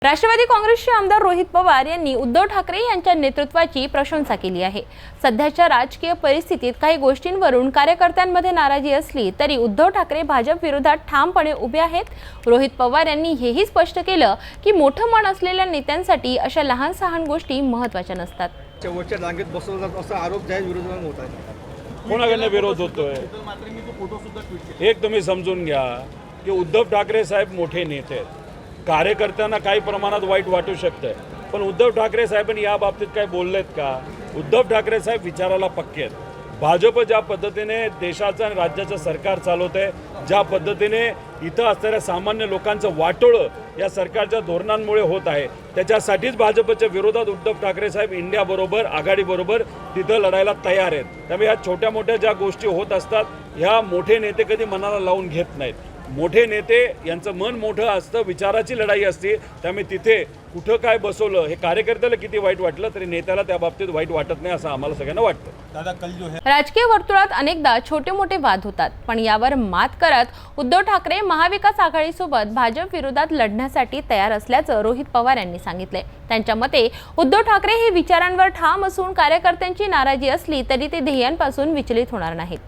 राष्ट्रवादी काँग्रेसचे आमदार रोहित पवार यांनी उद्धव ठाकरे यांच्या नेतृत्वाची प्रशंसा केली आहे। सध्याच्या राजकीय परिस्थितीत काही गोष्टींवरून कार्यकर्त्यांमध्ये नाराजी असली तरी उद्धव ठाकरे भाजप विरोधात ठामपणे उभे आहेत। रोहित पवार यांनी हेही स्पष्ट केलं की मोठं मन असलेल्या नेत्यांसाठी अशा लहान सहान गोष्टी महत्त्वाच्या नसतात। शेवटच्या रांगेत बसवला असा आरोप जाहीर विरोधात होत आहे। कोणाकडनं विरोध होतोय? एक तुम्ही समजून घ्या की उद्धव ठाकरे साहेब मोठे नेते आहेत। कार्यकर्त्यांना काही प्रमाणात वाईट वाटू शकतंय, पण उद्धव ठाकरे साहेबांनी या बाबतीत काय बोललेत का? उद्धव ठाकरे साहेब विचाराला पक्के आहेत। भाजप ज्या पद्धतीने देशाचं आणि राज्याचं सरकार चालवतंय, ज्या पद्धतीने इथं असणाऱ्या सामान्य लोकांचं वाटोळं या सरकारच्या धोरणांमुळे होत आहे, त्याच्यासाठीच भाजपच्या विरोधात उद्धव ठाकरे साहेब इंडियाबरोबर आघाडीबरोबर तिथं लढायला तयार आहेत। त्यामुळे ह्या छोट्या मोठ्या ज्या गोष्टी होत असतात ह्या मोठे नेते कधी मनाला लावून घेत नाहीत। मोठे नेते यांचं मन मोठं असतं, विचाराची लढाई असते, त्यामुळे तिथे कुठं काय बसवलं हे कार्यकर्त्याला किती वाईट वाटलं तरी नेत्याला त्या बाबतीत वाईट वाटत नाही असं आम्हाला सगळ्यांना वाटतं। दादा कल जो है राजकीय वर्तुळात अनेकदा छोटे मोठे वाद होतात, पण यावर मात करत उद्धव ठाकरे महाविकास आघाडीसोबत भाजप विरोधात लढण्यासाठी तयार असल्याचं रोहित पवार यांनी सांगितले। त्यांच्या मते उद्धव ठाकरे हे विचारांवर ठाम असून कार्यकर्त्यांची नाराजी असली तरी ते ध्येयांपासून विचलित होणार नाहीत।